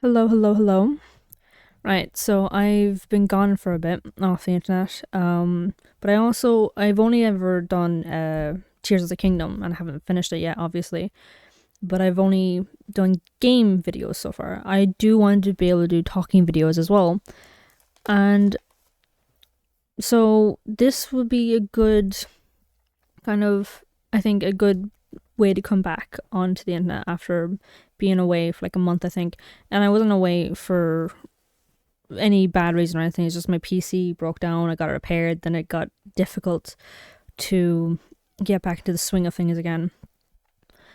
Hello. Right, so I've been gone for a bit off the internet, but I've only ever done Tears of the Kingdom, and I haven't finished it yet, obviously, but I've only done game videos so far. I do want to be able to do talking videos as well, and so this would be a good I think a good way to come back onto the internet after being away for like a month, I think. And I wasn't away for any bad reason or anything. It's just my PC broke down. I got it repaired. Then it got difficult to get back into the swing of things again.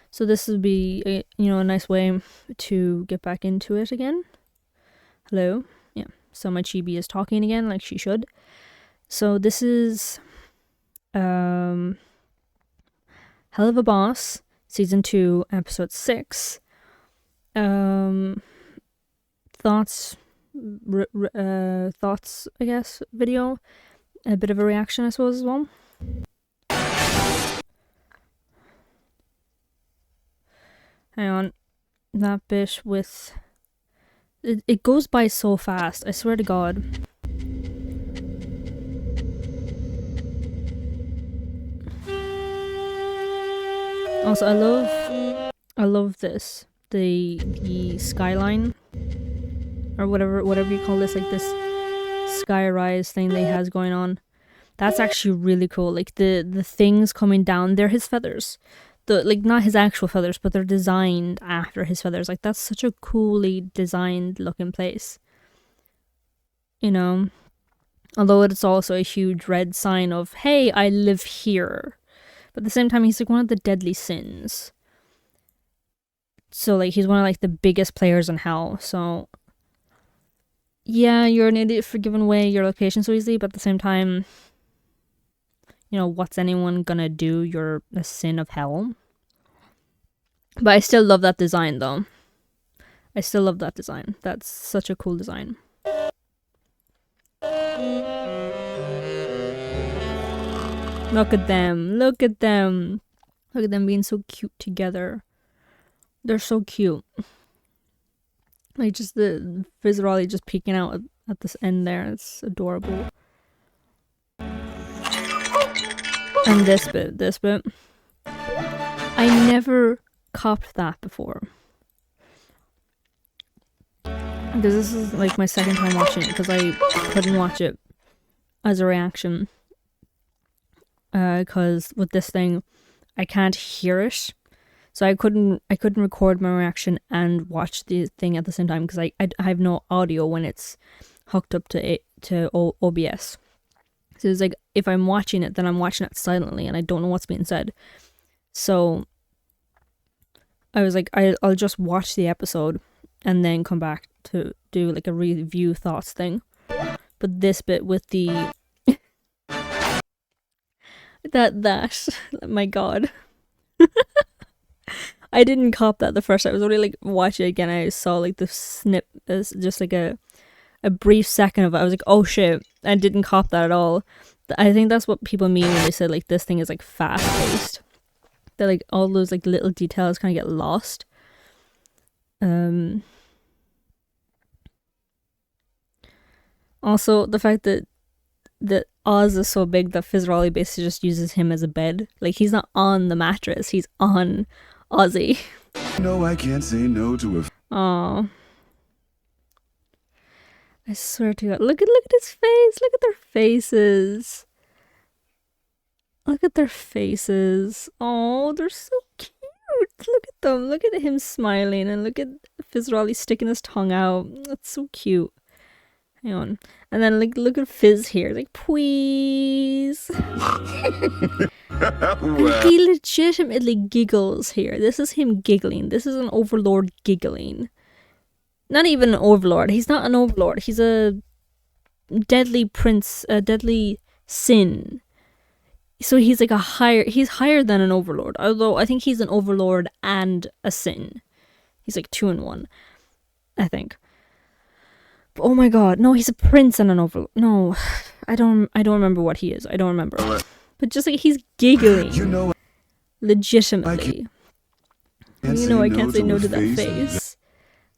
So this would be a nice way to get back into it again. Hello. Yeah. So my chibi is talking again like she should. So this is Helluva Boss, Season 2, Episode 6. Thoughts, I guess, video. A bit of a reaction, I suppose, as well. Hang on. That bit with... It goes by so fast, I swear to God. Also, I love this. The skyline, or whatever you call this, like this sky rise thing that he has going on. That's actually really cool. Like the things coming down, they're his feathers. Not his actual feathers, but they're designed after his feathers. Like that's such a coolly designed looking place. Although it's also a huge red sign of, hey, I live here. But at the same time, he's like one of the deadly sins. So like he's one of like the biggest players in hell. So yeah, you're an idiot for giving away your location so easily, but at the same time, what's anyone gonna do? You're a sin of hell. But I still love that design though. I still love that design. That's such a cool design. Look at them. Look at them being so cute together. They're so cute. Like just the Fizzarolli just peeking out at this end there. It's adorable. And this bit. I never copped that before. Because this is like my second time watching it, because I couldn't watch it as a reaction. Because with this thing, I can't hear it. So I couldn't record my reaction and watch the thing at the same time, because I have no audio when it's hooked up to OBS. So it's like, if I'm watching it, then I'm watching it silently and I don't know what's being said. So I was like, I'll just watch the episode and then come back to do like a review thoughts thing. But this bit with the that my God. I didn't cop that the first time. I was only like watching it again. I saw like the snip, just like a brief second of it. I was like, oh shit, I didn't cop that at all. I think that's what people mean when they said like this thing is like fast paced. That like all those like little details kind of get lost. Also the fact that Oz is so big that Fizzarolli basically just uses him as a bed. Like he's not on the mattress, he's on Ozzy. No, I can't say no to a... Aww. I swear to God. Look at his face. Look at their faces. Look at their faces. Oh, they're so cute. Look at them. Look at him smiling, and look at Fizzarolli sticking his tongue out. That's so cute. Hang on. And then like look at Fizz here. Like, please. And he legitimately giggles here. This is him giggling. This is an overlord giggling. Not even an overlord. He's not an overlord. He's a deadly prince, a deadly sin. So he's like he's higher than an overlord. Although I think he's an overlord and a sin. He's like 2 in 1, I think. But, oh my God, no, he's a prince and an overlord. No, I don't remember what he is. I don't remember. But just like he's giggling. Legitimately. Can't You know say I can't say no to that a face.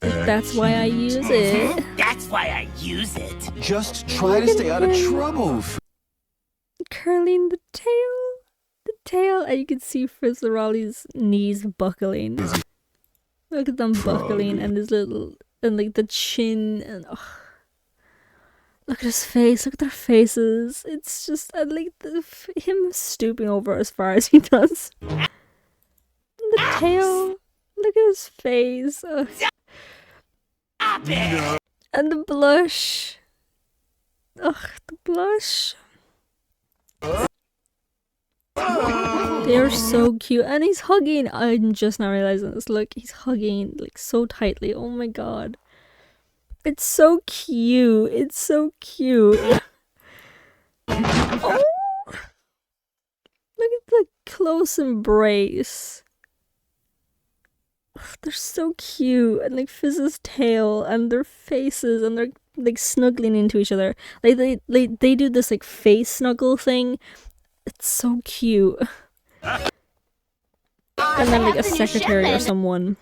Like, that's why I use it. That's why I use it. Just try to stay out of trouble. Curling the tail, and you can see Fizzarolli's knees buckling. Look at them buckling, and his little, and like the chin, and look at his face. Look at their faces. It's just, and like him stooping over as far as he does. And the tail. Look at his face. Stop it! And the blush. Ugh, the blush. They're so cute. And he's hugging. I'm just not realizing this. Look, he's hugging like so tightly. Oh my god. It's so cute. It's so cute. Oh! Look at the close embrace. They're so cute. And like Fizz's tail and their faces, and they're like snuggling into each other. Like they do this like face snuggle thing. It's so cute. And then like a secretary or someone.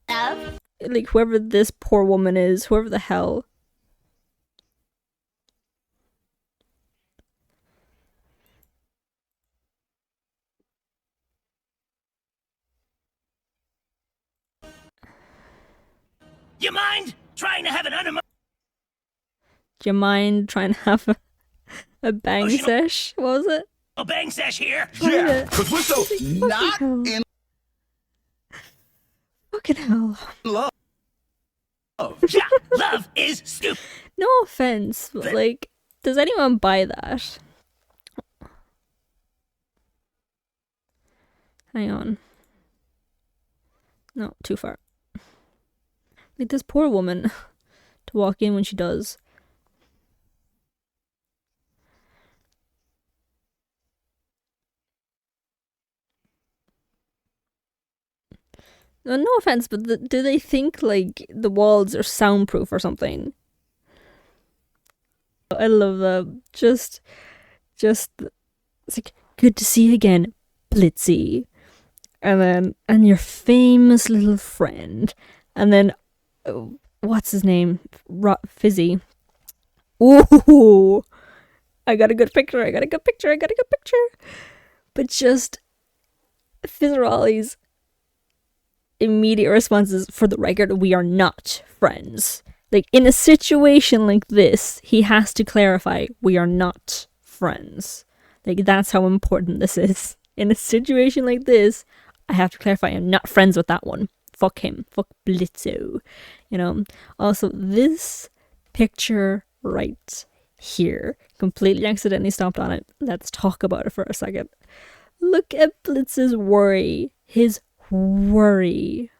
Like whoever this poor woman is, whoever the hell. You mind trying to have an Do you mind trying to have a bang sesh? What was it? a bang sesh here? Yeah, because we're so not hell. in Fucking hell. love. Yeah, love is stupid. No offense, but like, does anyone buy that? Hang on. No, too far. Like this poor woman to walk in when she does. No offense, but do they think like the walls are soundproof or something? I love that. Just it's like, good to see you again, Blitzy. And your famous little friend. And then, what's his name? Fizzy. Ooh! I got a good picture. But just Fizzarolli's immediate response is, for the record, we are not friends. Like, in a situation like this, he has to clarify, we are not friends. Like, that's how important this is. In a situation like this, I have to clarify, I'm not friends with that one. Fuck him. Fuck Blitzo. You know? Also, this picture right here, completely accidentally stomped on it. Let's talk about it for a second. Look at Blitz's worry. His worry.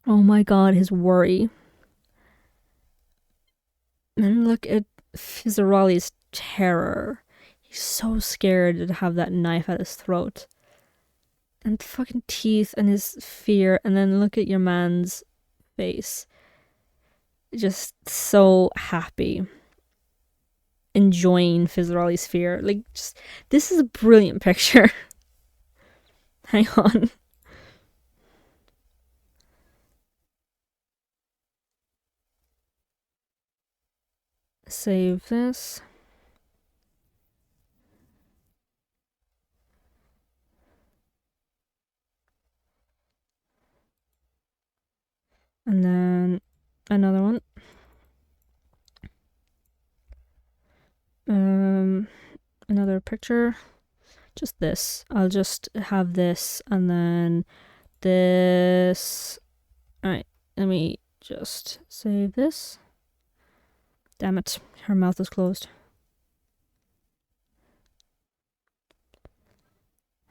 Oh my god, his worry. And look at Fizzarolli's terror. He's so scared to have that knife at his throat. And the fucking teeth and his fear. And then look at your man's face. Just so happy. Enjoying Fizzarolli's fear. Like, just, this is a brilliant picture. Hang on. Save this. And then another one. Another picture. Just this. I'll just have this and then this. Alright, let me just save this. Damn it, her mouth is closed.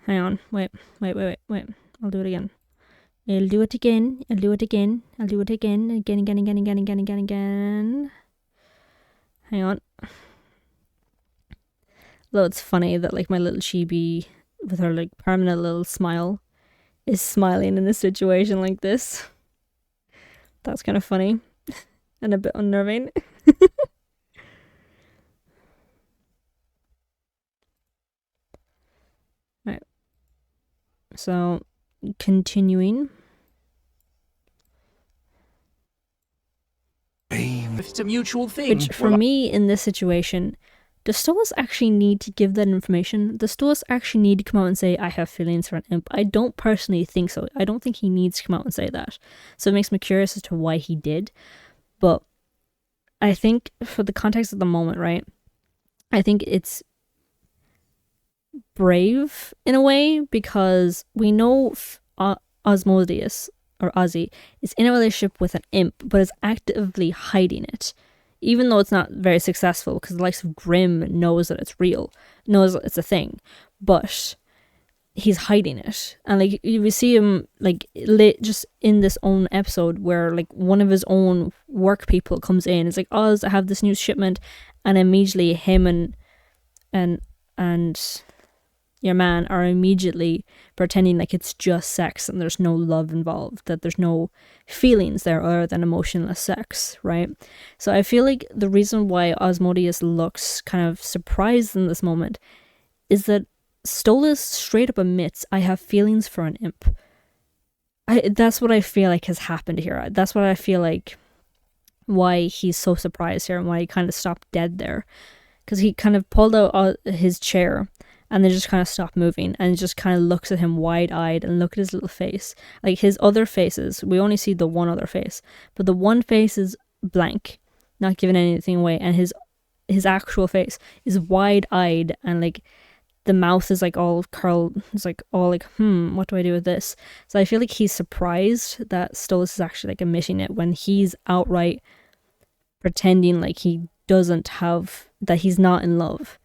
Hang on, wait. I'll do it again. I'll do it again. Again. Hang on. Though it's funny that like my little chibi with her like permanent little smile is smiling in a situation like this. That's kind of funny and a bit unnerving. Right. So, continuing. If it's a mutual thing. Which, for me, in this situation, does Stolas actually need to give that information? Does Stolas actually need to come out and say, I have feelings for an imp? I don't personally think so. I don't think he needs to come out and say that. So it makes me curious as to why he did. But I think for the context of the moment, right, I think it's brave in a way, because we know Asmodeus, or Ozzy, is in a relationship with an imp, but is actively hiding it. Even though it's not very successful, because the likes of Grimm knows that it's real, knows that it's a thing, but he's hiding it. And like we see him like just in this own episode where like one of his own work people comes in, it's like, Oz, I have this new shipment, and immediately him and your man are immediately pretending like it's just sex and there's no love involved, that there's no feelings there other than emotionless sex, right? So I feel like the reason why Asmodeus looks kind of surprised in this moment is that Stolas straight up admits, I have feelings for an imp. That's what I feel like has happened here. That's what I feel like why he's so surprised here and why he kind of stopped dead there. Because he kind of pulled out his chair and then just kind of stopped moving and just kind of looks at him wide-eyed and look at his little face. Like his other faces, we only see the one other face, but the one face is blank, not giving anything away, and his actual face is wide-eyed and like the mouth is like all curled. It's like all like, what do I do with this? So I feel like he's surprised that Stolas is actually like admitting it when he's outright pretending like he doesn't have, that he's not in love.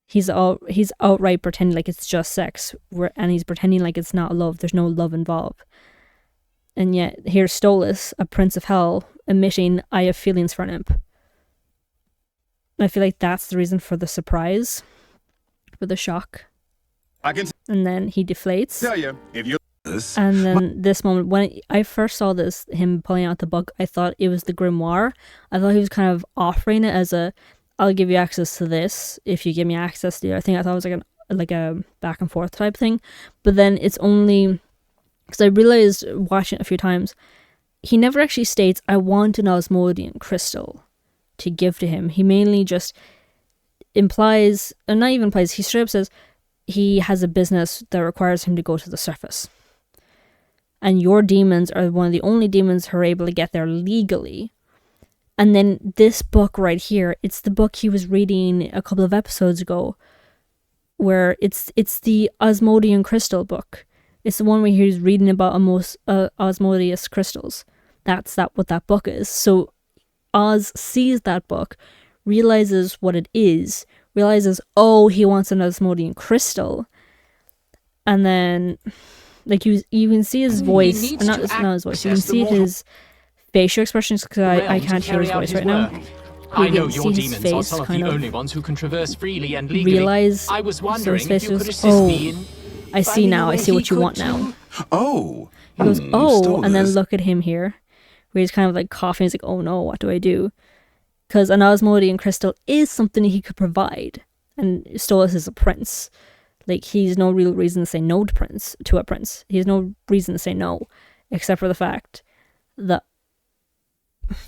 He's outright pretending like it's just sex, and he's pretending like it's not love. There's no love involved. And yet here's Stolas, a prince of hell, admitting, I have feelings for an imp. I feel like that's the reason for the surprise, for the shock. I can And then he deflates. tell you, if you And then this moment, when I first saw this, him pulling out the book, I thought it was the grimoire. I thought he was kind of offering it as a, I'll give you access to this if you give me access to the other thing. I thought it was like a back and forth type thing. But then it's only, because I realized watching it a few times, he never actually states, I want an Osmodian crystal to give to him. He mainly just implies, or not even implies, he straight up says he has a business that requires him to go to the surface. And your demons are one of the only demons who are able to get there legally. And then this book right here, it's the book he was reading a couple of episodes ago, where it's the Osmodian crystal book. It's the one where he was reading about Asmodeus crystals. That's what that book is. So Oz sees that book, realizes what it is, realizes, oh, he wants an Asmodean crystal. And then, like, you can see his voice, not his voice, you can see his facial expressions, because I can't hear his voice right now. I know can your see his demons are face some of kind the of only ones who can traverse freely and legally. realize, I was so wondering his face if you was, could assist me in I see finding now, a I way see he what you could want too. now. Oh. He goes, oh, and then Stolas. look at him here, where he's kind of like coughing. He's like, oh no, what do I do? Because an Osmodian crystal is something he could provide, and Stolas is a prince. Like, he's no real reason to say no to a prince. He has no reason to say no, except for the fact that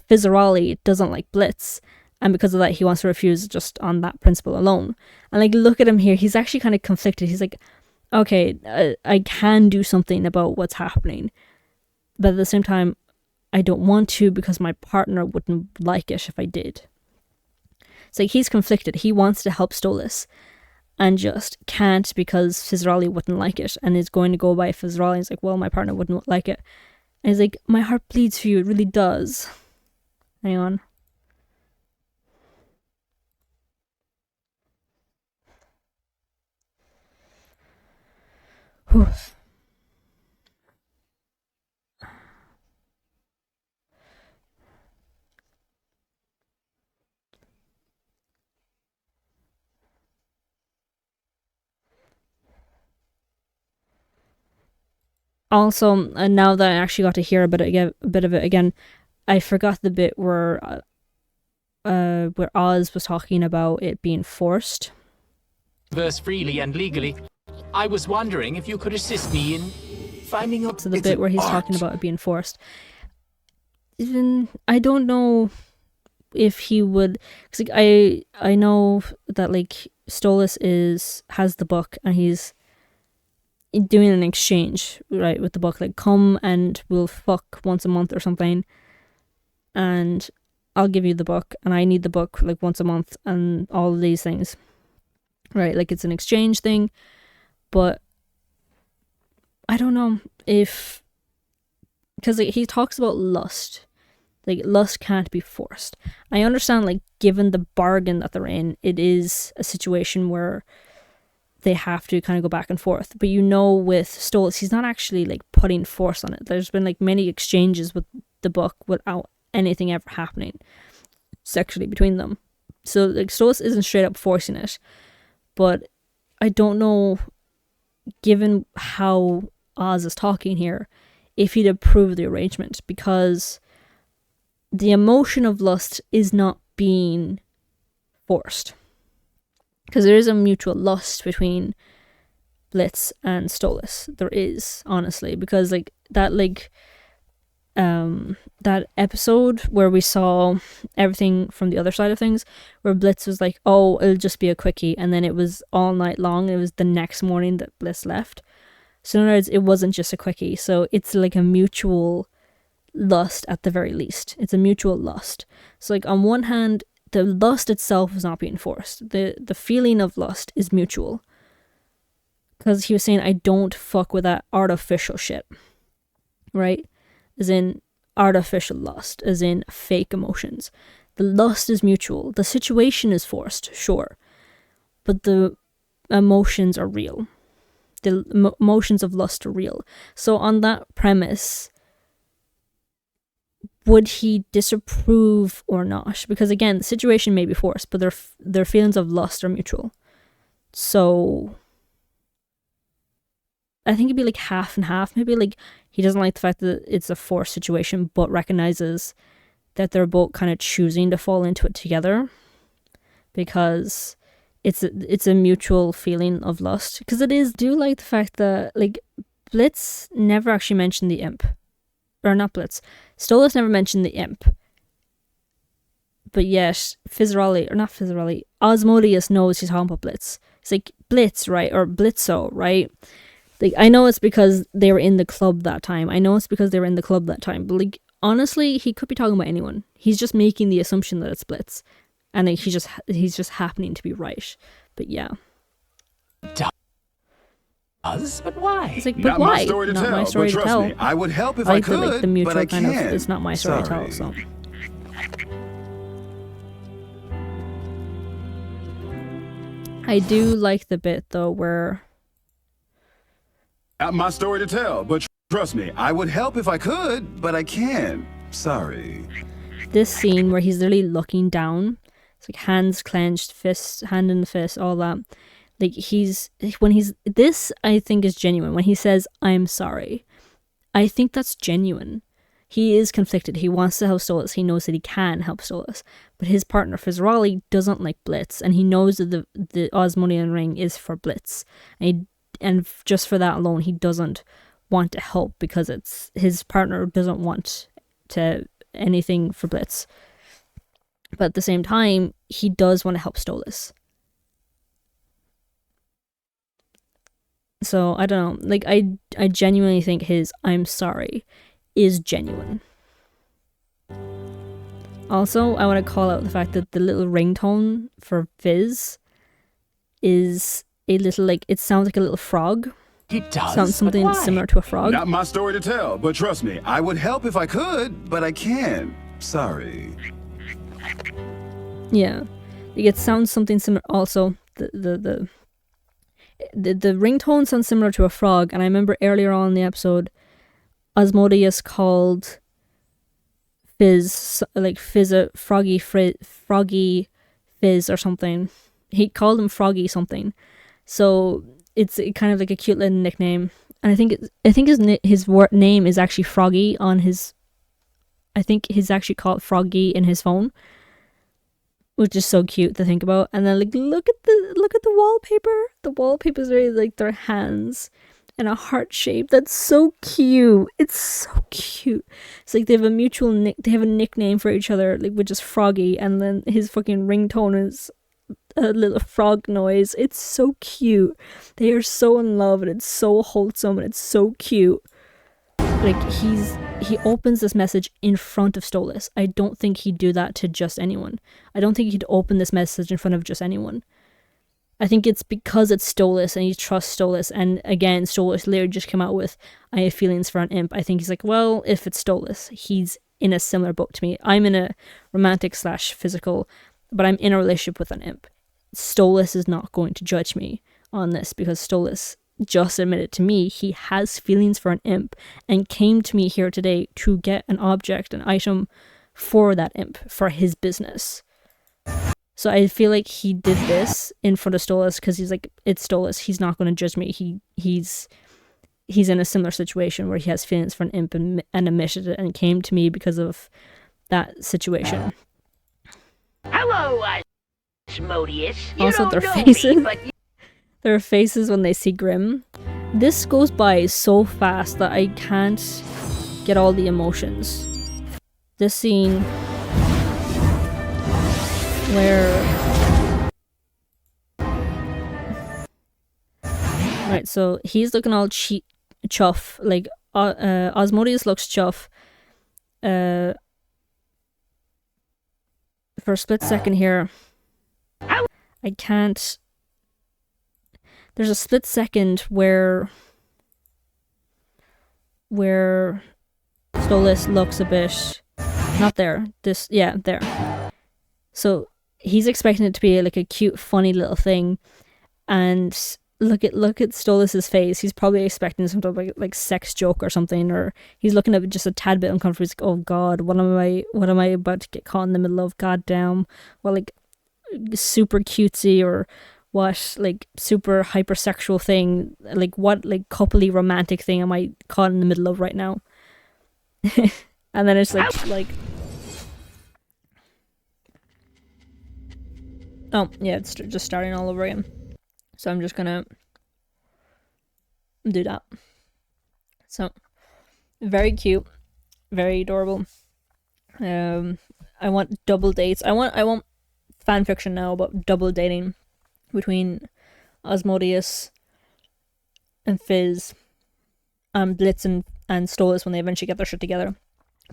Fizzarolli doesn't like Blitz, and because of that, he wants to refuse just on that principle alone. And like, look at him here. He's actually kind of conflicted. He's like, okay, I can do something about what's happening, but at the same time, I don't want to because my partner wouldn't like it if I did. It's like he's conflicted. He wants to help Stolas and just can't because Fizzarolli wouldn't like it, and is going to go by Fizzarolli. He's like, well, my partner wouldn't like it. And he's like, my heart bleeds for you. It really does. Hang on. Whew. Also, now that I actually got to hear a bit of it again, I forgot the bit where Oz was talking about it being forced. Traverse freely and legally. I was wondering if you could assist me in finding out. So the It's bit an where he's art. talking about it being forced. Even I don't know if he would, because like, I know that like Stolas has the book and he's doing an exchange, right, with the book, like come and we'll fuck once a month or something, and I'll give you the book and I need the book like once a month and all of these things, right? Like it's an exchange thing, but I don't know if, because like, he talks about lust. Like, lust can't be forced. I understand, like, given the bargain that they're in, it is a situation where they have to kind of go back and forth. But with Stolas, he's not actually, like, putting force on it. There's been, like, many exchanges with the book without anything ever happening sexually between them. So, like, Stolas isn't straight up forcing it. But I don't know, given how Oz is talking here, if he'd approve the arrangement, because the emotion of lust is not being forced. Because there is a mutual lust between Blitz and Stolas. There is, honestly, because like that episode where we saw everything from the other side of things, where Blitz was like, oh, it'll just be a quickie, and then it was all night long. It was the next morning that Blitz left. So in other words, it wasn't just a quickie. So it's like a mutual lust at the very least. It's a mutual lust. So like on one hand, the lust itself is not being forced. The feeling of lust is mutual. Because he was saying, I don't fuck with that artificial shit. Right? As in artificial lust. As in fake emotions. The lust is mutual. The situation is forced, sure. But the emotions are real. The emotions of lust are real. So on that premise, would he disapprove or not? Because again, the situation may be forced, but their feelings of lust are mutual. So I think it'd be like half and half. Maybe like he doesn't like the fact that it's a forced situation, but recognizes that they're both kind of choosing to fall into it together because it's a mutual feeling of lust. Because it is. Do like the fact that like Blitz never actually mentioned the imp. Or not Blitz. Stolas never mentioned the imp. But yet, Asmodeus knows he's talking about Blitz. It's like, Blitz, right? Or Blitzo, right? Like, I know it's because they were in the club that time. But like, honestly, he could be talking about anyone. He's just making the assumption that it's Blitz. And like, he's just happening to be right. But yeah. But why? It's like, but Not why? my story to Not tell, my story but to trust tell. me, I would help if I I like could, the mutual but I kind of, can't. it's not my story to tell, Sorry. so. I do like the bit though where Not my story to tell, but trust me, I would help if I could, but I can't. Sorry. this scene where he's literally looking down, it's like hands clenched, hand in the fist, all that. Like this I think is genuine. When he says, I'm sorry, I think that's genuine. He is conflicted. He wants to help Stolas. He knows that he can help Stolas. But his partner, Fizzarolli, doesn't like Blitz. And he knows that the Asmodean ring is for Blitz. And just for that alone, he doesn't want to help because his partner doesn't want to anything for Blitz. But at the same time, he does want to help Stolas. So, I don't know. Like, I genuinely think his I'm sorry is genuine. Also, I want to call out the fact that the little ringtone for Fizz is a little, like, it sounds like a little frog. It does. Sounds something but why? similar to a frog. Not my story to tell, but trust me, I would help if I could, but I can't. Sorry. Yeah. Like, it sounds something similar. Also, the ringtone sounds similar to a frog, and I remember earlier on in the episode, Asmodeus called Fizz, like Froggy Fizz or something. He called him Froggy something. So it's kind of like a cute little nickname. And I think his name is actually Froggy on his. I think he's actually called Froggy in his phone. which is so cute to think about. And then like look at the wallpaper. The wallpaper is really like their hands in a heart shape. That's so cute. It's so cute. It's like they have they have a nickname for each other, like which is Froggy, and then his fucking ringtone is a little frog noise. It's so cute. They are so in love, and it's so wholesome, and it's so cute. Like he opens this message in front of Stolas. I don't think he'd do that to just anyone. I don't think he'd open this message in front of just anyone. I think it's because it's Stolas and he trusts Stolas. And again, Stolas literally just came out with, I have feelings for an imp. I think he's like, well, if it's Stolas, he's in a similar boat to me. I'm in a romantic / physical, but I'm in a relationship with an imp. Stolas is not going to judge me on this because Stolas just admitted to me he has feelings for an imp and came to me here today to get an object, an item for that imp, for his business. So I feel like he did this in front of Stolas because he's like, it's Stolas. He's not going to judge me. He's in a similar situation where he has feelings for an imp and admitted it and came to me because of that situation. Hello, Asmodeus. Also, their faces. Their faces when they see Grimm. This goes by so fast that I can't get all the emotions. This scene where... Right, so he's looking all chuff. Like, Asmodeus looks chuff. For a split second here, I can't... There's a split second where Stolas looks a bit not there. There. So he's expecting it to be like a cute, funny little thing, and look at Stolas's face. He's probably expecting some sort of like sex joke or something, or he's looking at just a tad bit uncomfortable. He's like, oh God, what am I about to get caught in the middle of? God damn. Well, like super cutesy or what, like super hypersexual thing, like what like coupley romantic thing am I caught in the middle of right now? And then it's like oh yeah, it's just starting all over again. So I'm just gonna do that. So very cute, very adorable. I want double dates. I want fan fiction now about double dating between Asmodeus and Fizz and Blitz and Stolas when they eventually get their shit together.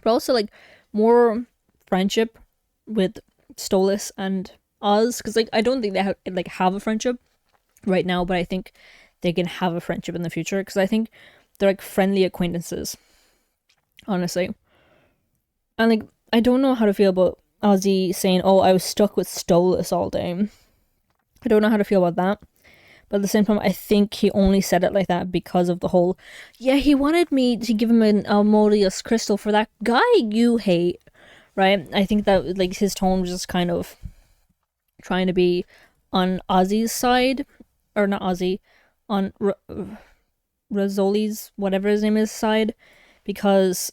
But also like more friendship with Stolas and Oz, because like I don't think they have a friendship right now, but I think they can have a friendship in the future, because I think they're like friendly acquaintances, honestly. And like I don't know how to feel about Ozzy saying, oh, I was stuck with Stolas all day. I don't know how to feel about that. But at the same time, I think he only said it like that because of the whole, yeah, he wanted me to give him an Asmodeus crystal for that guy you hate, right? I think that like his tone was just kind of trying to be on Ozzy's side, or not Ozzy, on Rizzoli's, whatever his name is, side, because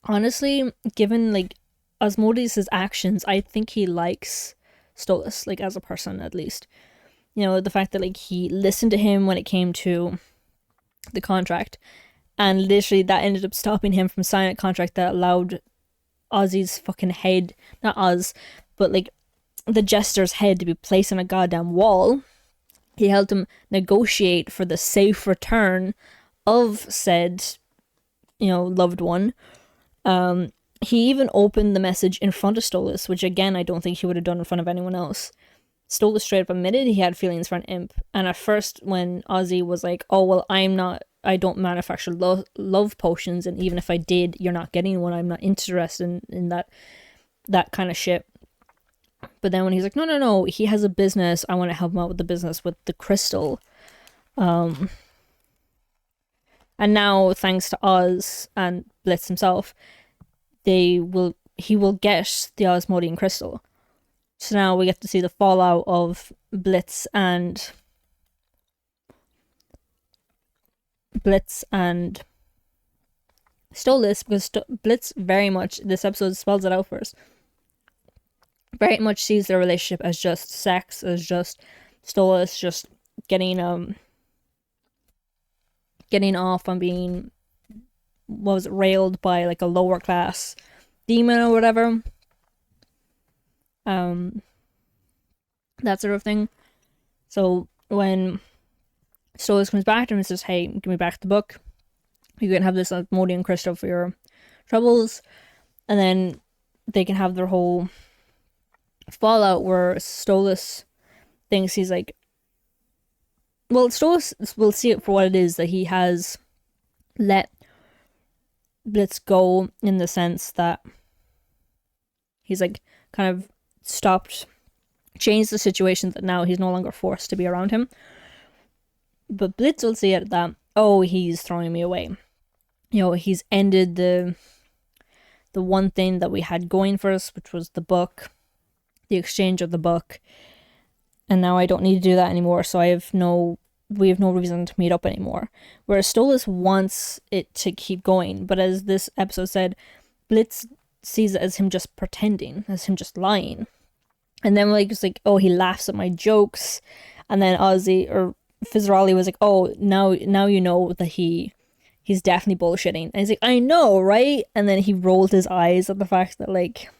honestly, given like Asmodeus' actions, I think he likes Stolas, like as a person at least. You know, the fact that like he listened to him when it came to the contract, and literally that ended up stopping him from signing a contract that allowed Ozzy's fucking head, not Oz, but like the jester's head to be placed on a goddamn wall. He helped him negotiate for the safe return of said, you know, loved one. He even opened the message in front of Stolas, which again, I don't think he would have done in front of anyone else. Stolas straight up admitted he had feelings for an imp. And at first, when Ozzy was like, oh, well, I don't manufacture love potions, and even if I did, you're not getting one. I'm not interested in that kind of shit. But then when he's like, no, he has a business. I want to help him out with the business with the crystal. And now, thanks to Oz and Blitz himself, he will get the Asmodean crystal. So now we get to see the fallout of Blitz and Stolas, because Blitz very much, this episode spells it out for us. very much sees their relationship as just sex, as just Stolas just getting off on being, what was it, railed by like a lower class demon or whatever. That sort of thing. So when Stolas comes back to him and says, hey, give me back the book, you can have this Asmodean crystal for your troubles, and then they can have their whole fallout where Stolas thinks he's like, well, Stolas will see it for what it is, that he has let Blitz go, in the sense that he's like kind of changed the situation, that now he's no longer forced to be around him. But Blitz will see it that, oh, he's throwing me away. He's ended the one thing that we had going for us, which was the book, the exchange of the book, and now I don't need to do that anymore, so we have no reason to meet up anymore. Whereas Stolas wants it to keep going, but as this episode said, Blitz sees it as him just pretending, as him just lying. And then it's like, oh, he laughs at my jokes, and then Ozzy or Fizzarolli was like, oh, now you know that he's definitely bullshitting. And he's like, I know, right? And then he rolled his eyes at the fact that like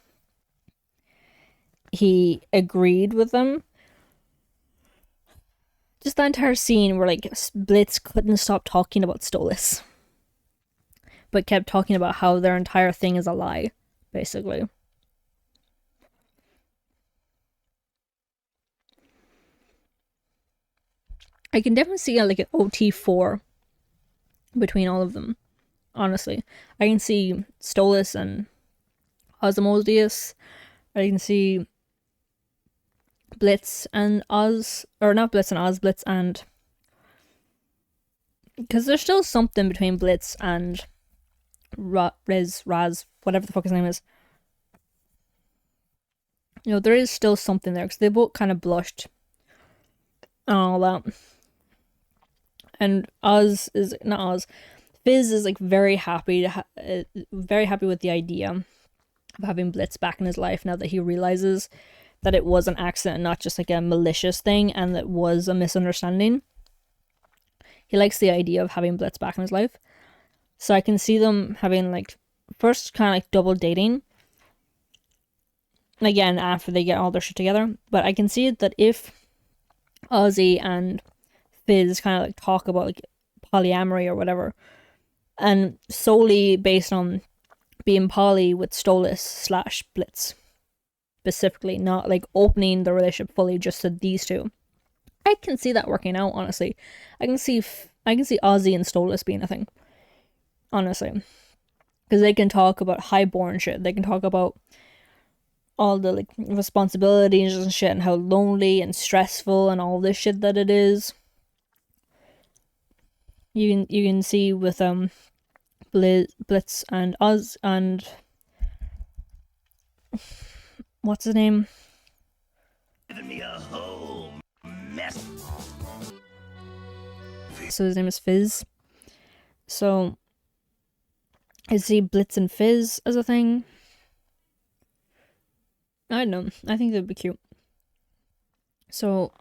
he agreed with them. Just that entire scene where like Blitz couldn't stop talking about Stolas, but kept talking about how their entire thing is a lie, basically. I can definitely see like an OT4 between all of them, honestly. I can see Stolas and Asmodeus. I can see Blitz and Oz, or not Blitz and Oz, Blitz and, because there's still something between Blitz and Raz, whatever the fuck his name is. There is still something there, because they both kind of blushed and all that. And Fizz is like very happy with the idea of having Blitz back in his life, now that he realizes that it was an accident, not just like a malicious thing, and that was a misunderstanding. He likes the idea of having Blitz back in his life. So I can see them having like, first kind of like double dating, again after they get all their shit together. But I can see that if Ozzy and Fizz kind of like talk about like polyamory or whatever, and solely based on being poly with Stolas / Blitz specifically, not like opening the relationship fully just to these two, I can see that working out, honestly. I can see Ozzy and Stolas being a thing, honestly, because they can talk about highborn shit. They can talk about all the like responsibilities and shit, and how lonely and stressful and all this shit that it is. You can see with Blitz and Oz and what's his name? Giving me a whole mess. So his name is Fizz. So I see Blitz and Fizz as a thing. I don't know. I think that'd be cute. So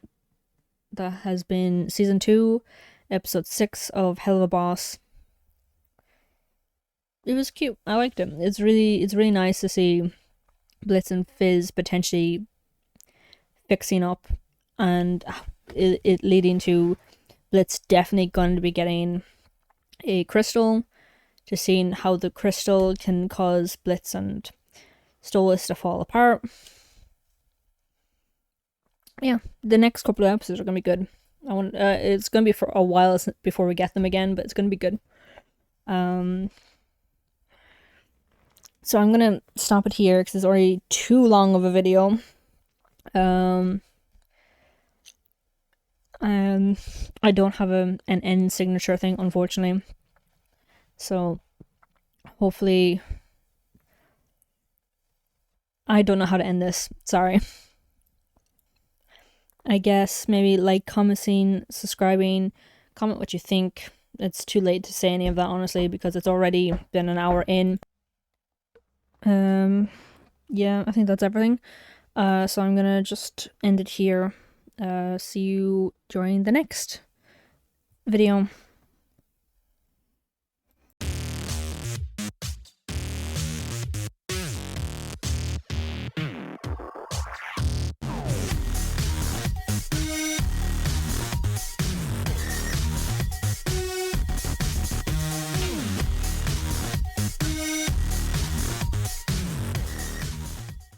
that has been season 2, episode 6 of Helluva Boss. It was cute. I liked it. It's really nice to see Blitz and Fizz potentially fixing up, and it leading to Blitz definitely going to be getting a crystal, to seeing how the crystal can cause Blitz and Stolas to fall apart. Yeah, the next couple of episodes are gonna be good. It's gonna be for a while before we get them again, but it's gonna be good. So I'm gonna stop it here because it's already too long of a video. I don't have an end signature thing, unfortunately. So hopefully, I don't know how to end this. Sorry. I guess maybe like, commenting, subscribing, comment what you think. It's too late to say any of that, honestly, because it's already been an hour in. Yeah, I think that's everything. So I'm gonna just end it here. See you during the next video.